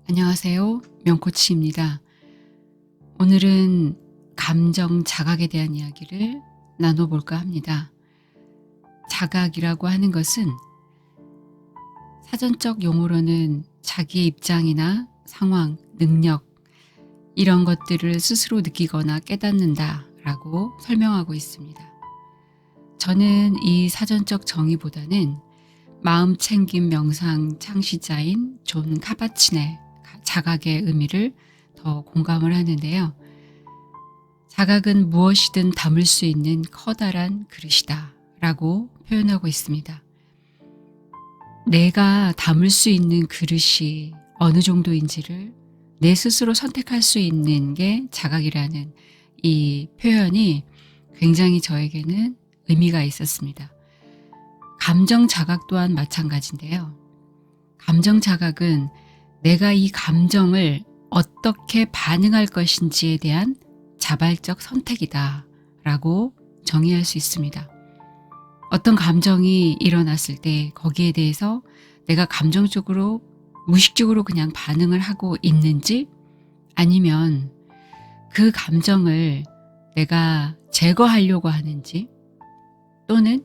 안녕하세요. 명코치입니다. 오늘은 감정 자각에 대한 이야기를 나눠볼까 합니다. 자각이라고 하는 것은 사전적 용어로는 자기의 입장이나 상황, 능력 이런 것들을 스스로 느끼거나 깨닫는다 라고 설명하고 있습니다. 저는 이 사전적 정의보다는 마음 챙김 명상 창시자인 존 카바치네 자각의 의미를 더 공감을 하는데요. 자각은 무엇이든 담을 수 있는 커다란 그릇이다 라고 표현하고 있습니다. 내가 담을 수 있는 그릇이 어느 정도인지를 내 스스로 선택할 수 있는 게 자각이라는 이 표현이 굉장히 저에게는 의미가 있었습니다. 감정 자각 또한 마찬가지인데요. 감정 자각은 내가 이 감정을 어떻게 반응할 것인지에 대한 자발적 선택이다 라고 정의할 수 있습니다. 어떤 감정이 일어났을 때 거기에 대해서 내가 감정적으로 무의식적으로 그냥 반응을 하고 있는지 아니면 그 감정을 내가 제거하려고 하는지 또는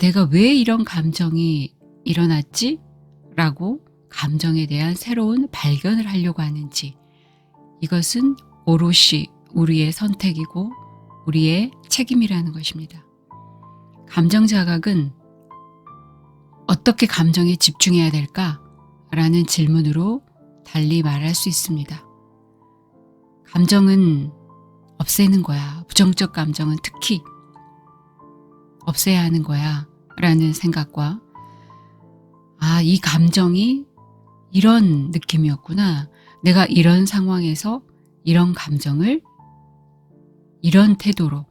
내가 왜 이런 감정이 일어났지? 라고 감정에 대한 새로운 발견을 하려고 하는지 이것은 오롯이 우리의 선택이고 우리의 책임이라는 것입니다. 감정 자각은 어떻게 감정에 집중해야 될까? 라는 질문으로 달리 말할 수 있습니다. 감정은 없애는 거야. 부정적 감정은 특히 없애야 하는 거야. 라는 생각과 이 감정이 이런 느낌이었구나. 내가 이런 상황에서 이런 감정을 이런 태도로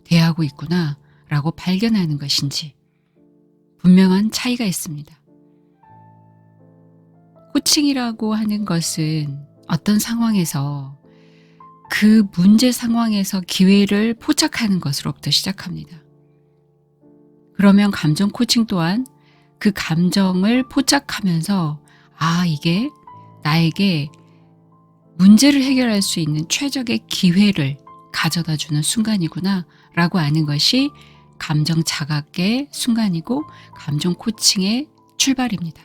대하고 있구나. 라고 발견하는 것인지 분명한 차이가 있습니다. 코칭이라고 하는 것은 어떤 상황에서 그 문제 상황에서 기회를 포착하는 것으로부터 시작합니다. 그러면 감정 코칭 또한 그 감정을 포착하면서 이게 나에게 문제를 해결할 수 있는 최적의 기회를 가져다 주는 순간이구나 라고 아는 것이 감정 자각의 순간이고 감정 코칭의 출발입니다.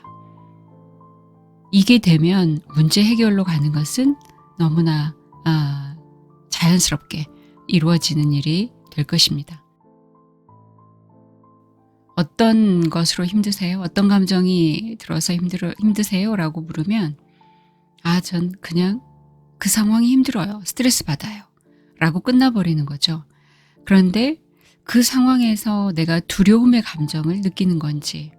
이게 되면 문제 해결로 가는 것은 너무나 자연스럽게 이루어지는 일이 될 것입니다. 어떤 것으로 힘드세요? 어떤 감정이 들어서 힘드세요? 라고 물으면 전 그냥 그 상황이 힘들어요. 스트레스 받아요. 라고 끝나버리는 거죠. 그런데 그 상황에서 내가 두려움의 감정을 느끼는 건지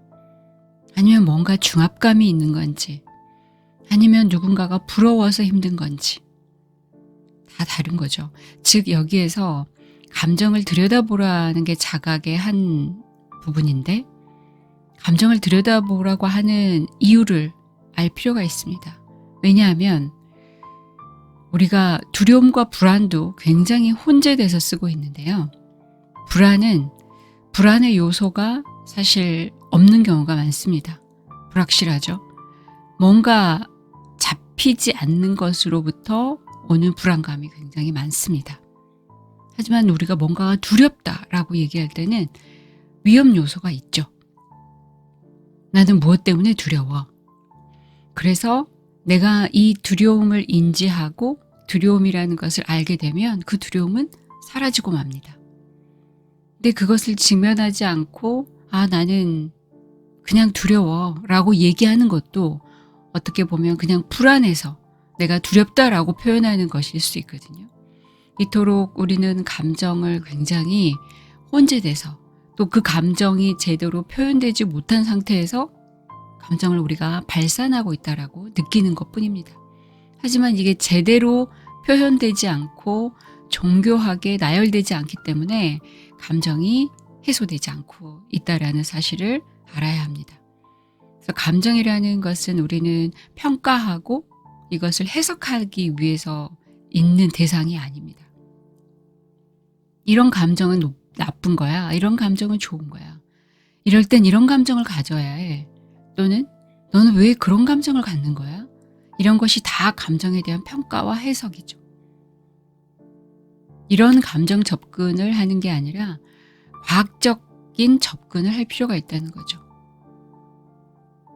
아니면 뭔가 중압감이 있는 건지 아니면 누군가가 부러워서 힘든 건지 다 다른 거죠. 즉 여기에서 감정을 들여다보라는 게 자각의 한 부분인데 감정을 들여다보라고 하는 이유를 알 필요가 있습니다. 왜냐하면 우리가 두려움과 불안도 굉장히 혼재돼서 쓰고 있는데요. 불안의 요소가 사실 없는 경우가 많습니다. 불확실하죠. 뭔가 잡히지 않는 것으로부터 오는 불안감이 굉장히 많습니다. 하지만 우리가 뭔가가 두렵다라고 얘기할 때는 위험 요소가 있죠. 나는 무엇 때문에 두려워? 그래서 내가 이 두려움을 인지하고 두려움이라는 것을 알게 되면 그 두려움은 사라지고 맙니다. 근데 그것을 직면하지 않고 나는 그냥 두려워 라고 얘기하는 것도 어떻게 보면 그냥 불안해서 내가 두렵다라고 표현하는 것일 수 있거든요. 이토록 우리는 감정을 굉장히 혼재돼서 또 그 감정이 제대로 표현되지 못한 상태에서 감정을 우리가 발산하고 있다라고 느끼는 것뿐입니다. 하지만 이게 제대로 표현되지 않고 정교하게 나열되지 않기 때문에 감정이 해소되지 않고 있다라는 사실을 알아야 합니다. 그래서 감정이라는 것은 우리는 평가하고 이것을 해석하기 위해서 있는 대상이 아닙니다. 이런 감정은 나쁜 거야. 이런 감정은 좋은 거야. 이럴 땐 이런 감정을 가져야 해. 또는 너는 왜 그런 감정을 갖는 거야? 이런 것이 다 감정에 대한 평가와 해석이죠. 이런 감정 접근을 하는 게 아니라 과학적인 접근을 할 필요가 있다는 거죠.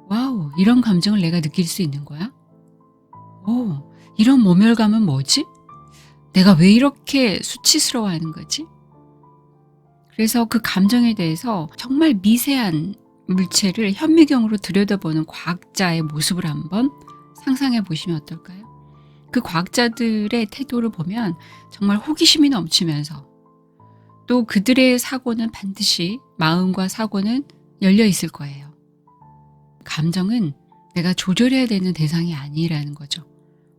와우, 이런 감정을 내가 느낄 수 있는 거야? 오, 이런 모멸감은 뭐지? 내가 왜 이렇게 수치스러워하는 거지? 그래서 그 감정에 대해서 정말 미세한 물체를 현미경으로 들여다보는 과학자의 모습을 한번 상상해 보시면 어떨까요? 그 과학자들의 태도를 보면 정말 호기심이 넘치면서 또 그들의 사고는 반드시 마음과 사고는 열려 있을 거예요. 감정은 내가 조절해야 되는 대상이 아니라는 거죠.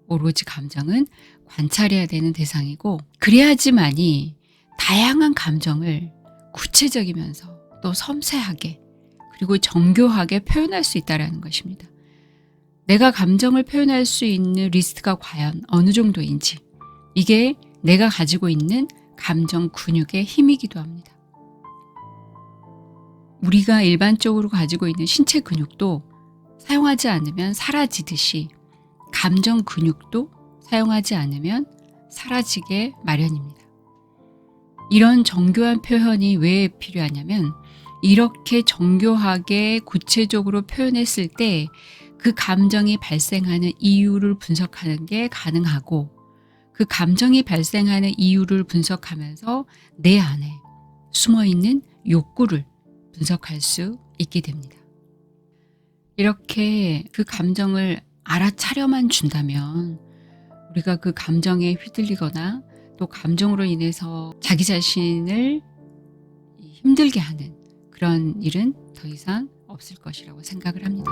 오로지 감정은 관찰해야 되는 대상이고 그래야지만이 다양한 감정을 구체적이면서 또 섬세하게 그리고 정교하게 표현할 수 있다는 것입니다. 내가 감정을 표현할 수 있는 리스트가 과연 어느 정도인지 이게 내가 가지고 있는 감정 근육의 힘이기도 합니다. 우리가 일반적으로 가지고 있는 신체 근육도 사용하지 않으면 사라지듯이 감정 근육도 사용하지 않으면 사라지게 마련입니다. 이런 정교한 표현이 왜 필요하냐면 이렇게 정교하게 구체적으로 표현했을 때 그 감정이 발생하는 이유를 분석하는 게 가능하고 그 감정이 발생하는 이유를 분석하면서 내 안에 숨어있는 욕구를 분석할 수 있게 됩니다. 이렇게 그 감정을 알아차려만 준다면 우리가 그 감정에 휘둘리거나 또 감정으로 인해서 자기 자신을 힘들게 하는 그런 일은 더 이상 없을 것이라고 생각을 합니다.